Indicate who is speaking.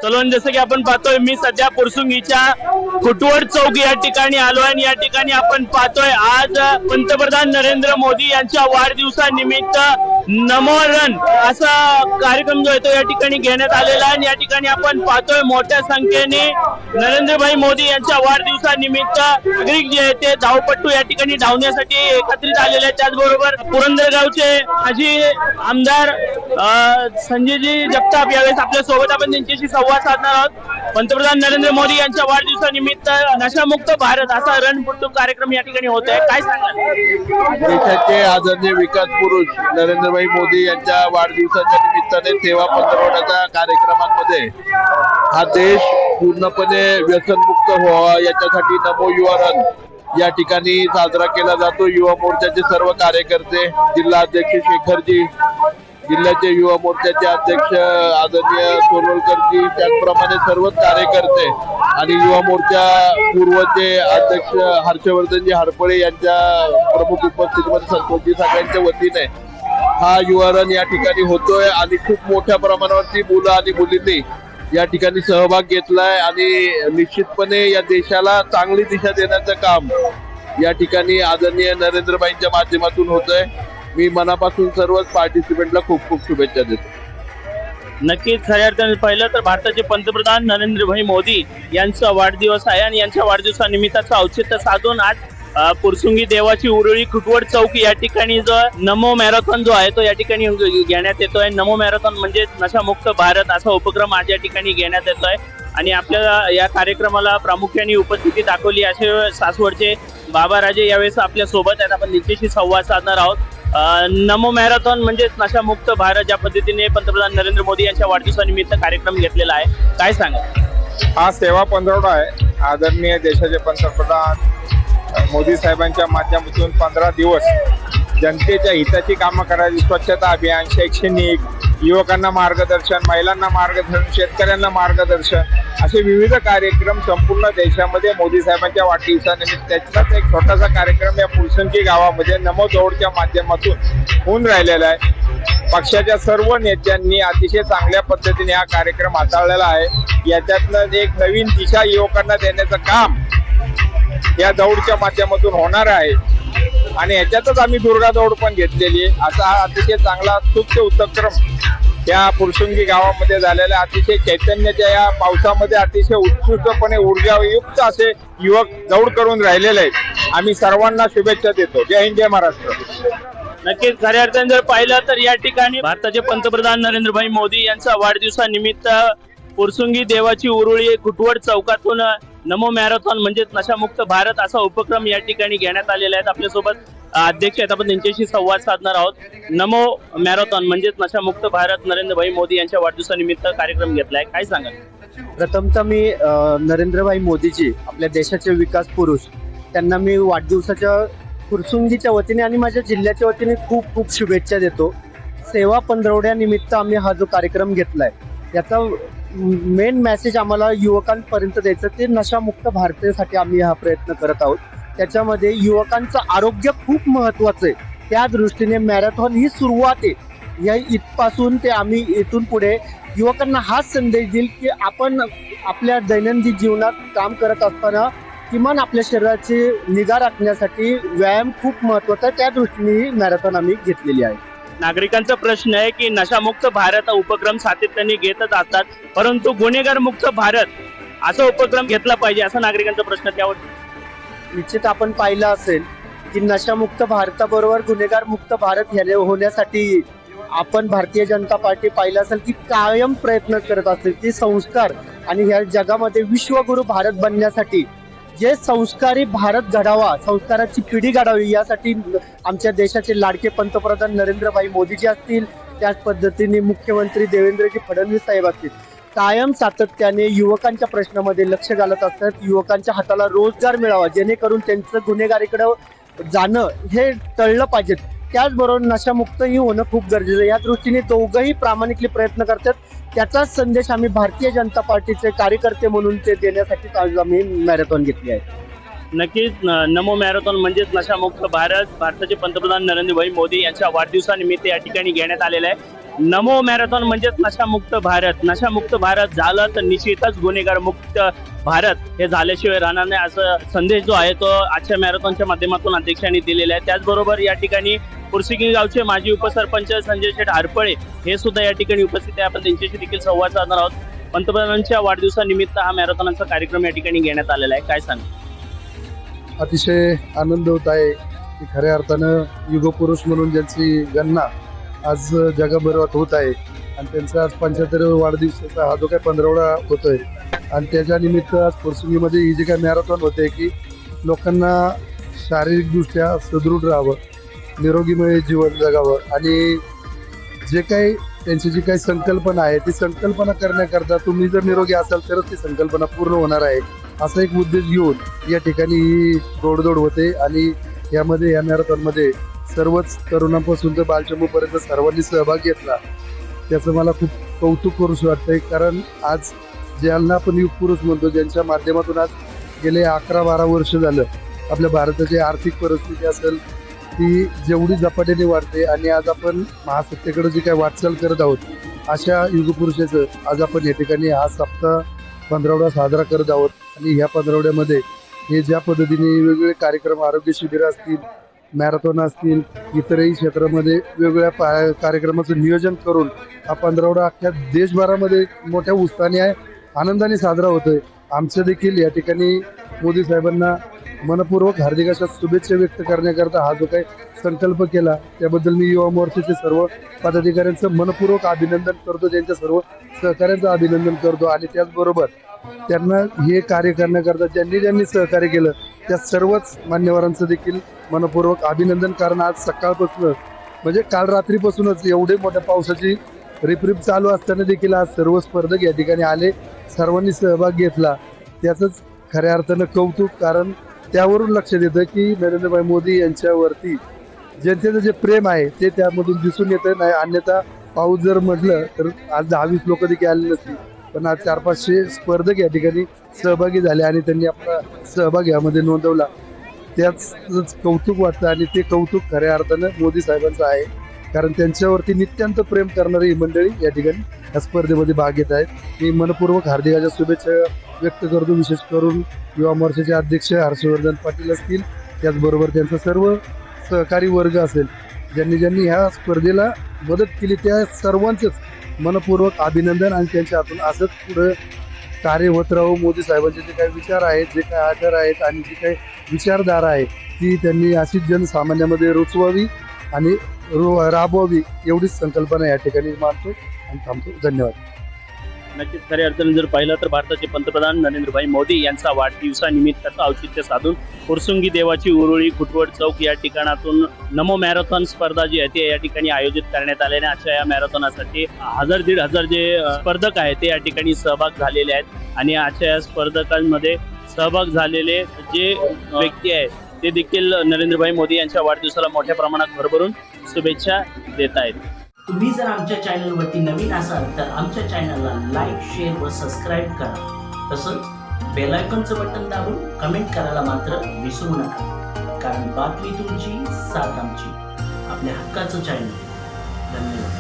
Speaker 1: चलन जसं की आपण पाहतोय मी सध्या पुरसुंगीच्या कुटवड चौक या ठिकाणी आलो आणि या ठिकाणी आपण पाहतोय आज पंतप्रधान नरेंद्र मोदी यांच्या वाढदिवसानिमित्त नमो रन असा कार्यक्रम जो आहे तो या ठिकाणी घेण्यात आलेला आहे आणि या ठिकाणी आपण पाहतोय मोठ्या संख्येने नरेंद्रभाई मोदी यांच्या वाढदिवसानिमित्त नागरिक जे आहेत ते धावपट्टू या ठिकाणी धावण्यासाठी एकत्रित आलेले आहेत। त्याचबरोबर पुरंदरगावचे माजी आमदार संजयजी जगताप यावेळेस आपल्या सोबत आपण त्यांच्याशी संवाद साधणार आहोत। पंतप्रधान नरेंद्र मोदी यांच्या वाढदिवसानिमित्त नशामुक्त भारत असा रणपुट्टू कार्यक्रम या ठिकाणी होत आहे, काय सांगाल?
Speaker 2: देशाचे आदरणीय विकास पुरुष नरेंद्रभाई मोदी यांच्या वाढदिवसाच्या निमित्ताने सेवा पंधरवड्याच्या कार्यक्रमांमध्ये हा देश पूर्णपणे व्यसनमुक्त व्हावा याच्यासाठी नमो युवा रन या ठिकाणी साजरा केला जातो। युवा मोर्चाचे सर्व कार्यकर्ते, जिल्हा अध्यक्ष शेखरजी, जिल्ह्याचे युवा मोर्चाचे अध्यक्ष आदरणीय सोनवलकरजी, त्याचप्रमाणे सर्वच कार्यकर्ते आणि युवा मोर्चा पूर्वचे अध्यक्ष हर्षवर्धनजी हरपळे यांच्या प्रमुख उपस्थितीमध्ये संतोषजी सगळ्यांच्या वतीने हा युवा रन या ठिकाणी होतोय आणि खूप मोठ्या प्रमाणावरती मुलं आणि मुलींनी या ठिकाणी सहभाग घेतलाय आणि निश्चितपणे या देशाला चांगली दिशा देण्याचं काम या ठिकाणी आदरणीय नरेंद्रभाईंच्या माध्यमातून होतंय। मी मनापासून सर्वच पार्टिसिपेंटला खूप खूप शुभेच्छा देतो।
Speaker 1: नक्कीच खऱ्या अर्थाने पाहिलं तर भारताचे पंतप्रधान नरेंद्रभाई मोदी यांचा वाढदिवस आहे आणि यांच्या वाढदिवसानिमित्ताचं औचित्य साधून आज पुरसुंगी देवाची उरुळी कुटवड चौक या ठिकाणी जो नमो मॅरेथॉन जो आहे तो या ठिकाणी घेण्यात येतोय। नमो मॅरेथॉन म्हणजे नशामुक्त भारत असा उपक्रम आज या ठिकाणी घेण्यात येतोय आणि आपल्याला या कार्यक्रमाला प्रामुख्याने उपस्थिती दाखवली असे सासवडचे बाबा राजे यावेळेस आपल्या सोबत आहेत, आपण त्यांच्याशी संवाद साधणार आहोत। नमो मॅरेथॉन म्हणजे नशामुक्त भारत ज्या पद्धतीने पंतप्रधान नरेंद्र मोदी यांच्या वाढदिवसानिमित्त कार्यक्रम घेतलेला आहे, काय सांगा?
Speaker 3: हा सेवा पंधरवडा आहे। आदरणीय देशाचे पंतप्रधान मोदी साहेबांच्या माध्यमातून 15 दिवस जनतेच्या हिताची कामं करायची, स्वच्छता अभियान, शैक्षणिक, युवकांना मार्गदर्शन, महिलांना मार्गदर्शन, शेतकऱ्यांना मार्गदर्शन असे विविध कार्यक्रम संपूर्ण देशामध्ये मोदी साहेबांच्या वाढदिवसानिमित्त त्याचाच एक छोटासा कार्यक्रम या पुरसुंगी गावामध्ये नमो दौडच्या माध्यमातून होऊन राहिलेला आहे। पक्षाच्या सर्व नेत्यांनी अतिशय चांगल्या पद्धतीने हा कार्यक्रम हाताळलेला आहे। याच्यातनं एक नवीन दिशा युवकांना देण्याचं काम या दौडच्या माध्यमातून होणार आहे आणि याच्यातच आम्ही दुर्गा दौड पण घेतलेली आहे। असा हा अतिशय चांगला स्तुत्य उपक्रम या पुरसुंगी गावामध्ये झालेला, अतिशय चैतन्याच्या या पावसामध्ये अतिशय उत्कृष्टपणे ऊर्जायुक्त असे युवक दौड करून राहिलेले आहेत। आम्ही सर्वांना शुभेच्छा देतो। जय हिंद, जय महाराष्ट्र।
Speaker 1: नक्कीच खऱ्या अर्थाने जर पाहिलं तर या ठिकाणी भारताचे पंतप्रधान नरेंद्रभाई मोदी यांचा वाढदिवसानिमित्त पुरसुंगी देवाची उरुळी कुटवड चौकातून नमो मॅरेथॉन म्हणजे नशामुक्त भारत असा उपक्रम या ठिकाणी घेण्यात आलेला आहे। आपल्यासोबत अध्यक्ष आहेत, आपण त्यांच्याशी संवाद साधणार आहोत। नमो मॅरेथॉन म्हणजे नशामुक्त भारत नरेंद्रभाई मोदी यांच्या वाढदिवसानिमित्त कार्यक्रम घेतलाय, काय सांगाल?
Speaker 4: प्रथमतः मी नरेंद्रभाई मोदीजी आपल्या देशाचे विकास पुरुष त्यांना मी वाढदिवसाच्या पुरसुंगीच्या वतीने आणि माझ्या जिल्ह्याच्या वतीने खूप खूप शुभेच्छा देतो। सेवा पंधरवड्यानिमित्त आम्ही हा जो कार्यक्रम घेतलाय याचा मेन मेसेज आम्हाला युवकांपर्यंत द्यायचं ते नशामुक्त भारतासाठी आम्ही हा प्रयत्न करत आहोत। त्याच्यामध्ये युवकांचं आरोग्य खूप महत्वाचं आहे, त्या दृष्टीने मॅरेथॉन ही सुरुवात आहे। या इथपासून ते आम्ही इथून पुढे युवकांना हाच संदेश देईल की आपण आपल्या दैनंदिन जीवनात काम करत असताना किमान आपल्या शरीराची निगा राखण्यासाठी व्यायाम खूप महत्वाचा आहे, त्या दृष्टीने ही मॅरेथॉन आम्ही घेतलेली आहे।
Speaker 1: नागरिकांचा प्रश्न आहे की नशामुक्त भारत हा उपक्रम सातत्याने घेतच असतात, परंतु गुन्हेगार मुक्त भारत असा उपक्रम घेतला पाहिजे असा नागरिकांचा प्रश्न। त्यावर
Speaker 4: निश्चित आपण पाहिलं असेल की नशामुक्त भारताबरोबर गुन्हेगार मुक्त भारत होण्यासाठी आपण भारतीय जनता पार्टी पाहिलं असेल की कायम प्रयत्न करत असेल की संस्कार आणि ह्या जगामध्ये विश्वगुरु भारत बनण्यासाठी जे संस्कारी भारत घडावा, संस्काराची पिढी घडावी यासाठी आमच्या देशाचे लाडके पंतप्रधान नरेंद्रभाई मोदीजी असतील, त्याच पद्धतीने मुख्यमंत्री देवेंद्रजी फडणवीस साहेब असतील, कायम सातत्याने युवकांच्या प्रश्नामध्ये लक्ष घालत असतात। युवकांच्या हाताला रोजगार मिळावा जेणेकरून त्यांचं गुन्हेगारीकडे जाणं हे टळलं पाहिजे, त्याचबरोबर नशामुक्तही होणं खूप गरजेचं आहे। या दृष्टीने दोघंही प्रामाणिकली प्रयत्न करतात, त्याचाच संदेश आम्ही भारतीय जनता पार्टीचे कार्यकर्ते म्हणून ते देण्यासाठी आज आम्ही मॅरेथॉन घेतली आहे।
Speaker 1: नक्कीच नमो मॅरेथॉन म्हणजेच नशामुक्त भारत भारताचे पंतप्रधान नरेंद्रभाई मोदी यांच्या वाढदिवसानिमित्त या ठिकाणी घेण्यात आलेला आहे। नमो मॅरेथॉन म्हणजेच नशामुक्त भारत. नशामुक्त भारत झालं तर निश्चितच गुन्हेगार मुक्त भारत हे झाल्याशिवाय राहणार नाही, असं संदेश जो आहे तो आजच्या मॅरेथॉनच्या माध्यमातून अध्यक्षांनी दिलेला आहे. त्याचबरोबर या ठिकाणी पुरसिंगी गावचे माजी उपसरपंच संजय शेठ हरपळे हे सुद्धा या ठिकाणी उपस्थित आहे. आपण त्यांच्याशी देखील संवाद साधणार आहोत. पंतप्रधानांच्या वाढदिवसानिमित्त हा मॅरेथॉनचा कार्यक्रम या ठिकाणी घेण्यात आलेला आहे. काय सांग?
Speaker 5: अतिशय आनंद होत आहे की खऱ्या अर्थानं युगपुरुष म्हणून ज्यांची गणना आज जगभरात होत आहे आणि त्यांचा आज 75 वाढदिवसाचा हा जो काही 15वडा होतोय आणि त्याच्या निमित्त आज पुरसिंगीमध्ये ही जी काही मॅरेथॉन होते की लोकांना शारीरिकदृष्ट्या सदृढ राहावं, निरोगीमय जीवन जगावं आणि जे काही त्यांची जी काही संकल्पना आहे ती संकल्पना करण्याकरता तुम्ही जर निरोगी असाल तरच ती संकल्पना पूर्ण होणार आहे असा एक उद्देश घेऊन या ठिकाणी ही दौड होते आणि यामध्ये या मॅरेथॉनमध्ये सर्वच तरुणांपासून तर बालचमूपर्यंत सर्वांनी सहभाग घेतला. त्याचं मला खूप कौतुक करूशी वाटतंय, कारण आज ज्यांना आपण युगपुरुष म्हणतो, ज्यांच्या माध्यमातून आज गेले 11-12 वर्ष झालं आपल्या भारताची आर्थिक परिस्थिती असेल ती जेवढी झपाट्याने वाढते आणि आज आपण महासत्तेकडे जी काही वाटचाल करत आहोत अशा युगपुरुषाचं आज आपण या ठिकाणी हा सप्ताह 15वडा साजरा करत आहोत. आणि ह्या 15वड्यामध्ये हे ज्या पद्धतीने वेगवेगळे कार्यक्रम, आरोग्य शिबिरं असतील, मॅरेथॉन असतील, इतरही क्षेत्रामध्ये वेगवेगळ्या कार्यक्रमाचं नियोजन करून हा 15वडा अख्ख्या देशभरामध्ये मोठ्या उत्साहाने आनंदाने साजरा होतोय. आमचं देखील या ठिकाणी मोदी साहेबांना मनपूर्वक हार्दिक अशा शुभेच्छा व्यक्त करण्याकरता हा जो काही संकल्प केला त्याबद्दल मी युवा मोर्चाचे सर्व पदाधिकाऱ्यांचं मनपूर्वक अभिनंदन करतो, त्यांच्या सर्व सहकार्यांचं अभिनंदन करतो आणि त्याचबरोबर त्यांना हे कार्य करण्याकरता ज्यांनी सहकार्य केलं त्या सर्वच मान्यवरांचं देखील मनपूर्वक अभिनंदन. कारण आज सकाळपासून म्हणजे काल रात्रीपासूनच एवढे मोठ्या पावसाची रिपरिप चालू असताना देखील आज सर्व स्पर्धक या ठिकाणी आले, सर्वांनी सहभाग घेतला. त्याचंच खऱ्या अर्थानं कौतुक, कारण त्यावरून लक्षात येतं की नरेंद्रभाई मोदी यांच्यावरती जनतेचं जे प्रेम आहे ते त्यामधून दिसून येतं. नाही अन्यथा पाऊस जर म्हटलं तर आज 10-20 लोक देखील आले नसतील, पण आज 400-500 स्पर्धक या ठिकाणी सहभागी झाले आणि त्यांनी आपला सहभाग यामध्ये नोंदवला. त्याच कौतुक वाटतं आणि ते कौतुक खऱ्या अर्थानं मोदी साहेबांचं आहे, कारण त्यांच्यावरती नित्यांत प्रेम करणारी ही मंडळी या ठिकाणी या स्पर्धेमध्ये भाग घेत आहेत. मी मनपूर्वक हार्दिकाच्या शुभेच्छा व्यक्त करतो. विशेष करून युवा मोर्चाचे अध्यक्ष हर्षवर्धन पाटील असतील, त्याचबरोबर त्यांचा सर्व सहकारी वर्ग असेल, ज्यांनी ह्या स्पर्धेला मदत केली त्या सर्वांचंच मनपूर्वक अभिनंदन आणि त्यांच्या हातून असंच पुढं कार्य होत राहू. मोदी साहेबांचे जे काही विचार आहेत, जे काही आदर आहेत आणि जी काही विचारधारा आहे ती त्यांनी अशीच जनसामान्यामध्ये रुचवावी आणि राबवावी एवढीच संकल्पना या ठिकाणी मानतो आणि थांबतो. धन्यवाद.
Speaker 1: नक्कीच खऱ्या अर्थाने जर पाहिलं तर भारताचे पंतप्रधान नरेंद्रभाई मोदी यांचा वाढदिवसानिमित्ताचं औचित्य साधून पुरसुंगी देवाची उरुळी खुटवड चौक या ठिकाणातून नमो मॅरेथॉन स्पर्धा जी आहे ती या ठिकाणी आयोजित करण्यात आल्याने आजच्या या मॅरेथॉनासाठी 1000-1500 जे स्पर्धक आहेत ते या ठिकाणी सहभाग झालेले आहेत आणि आजच्या या स्पर्धकांमध्ये सहभाग झालेले जे व्यक्ती आहेत ते देखील नरेंद्रभाई मोदी यांच्या वाढदिवसाला मोठ्या प्रमाणात भरभरून शुभेच्छा देत आहेत.
Speaker 6: तुम्ही जर आमच्या चॅनलवरती नवीन असाल तर आमच्या चॅनलला लाईक, शेअर व सबस्क्राईब करा. तसंच बेल आयकॉनचं बटन दाबून कमेंट करायला मात्र विसरू नका, कारण बातमी तुमची, साथ आमची. आपल्या हक्काचं चॅनल. धन्यवाद.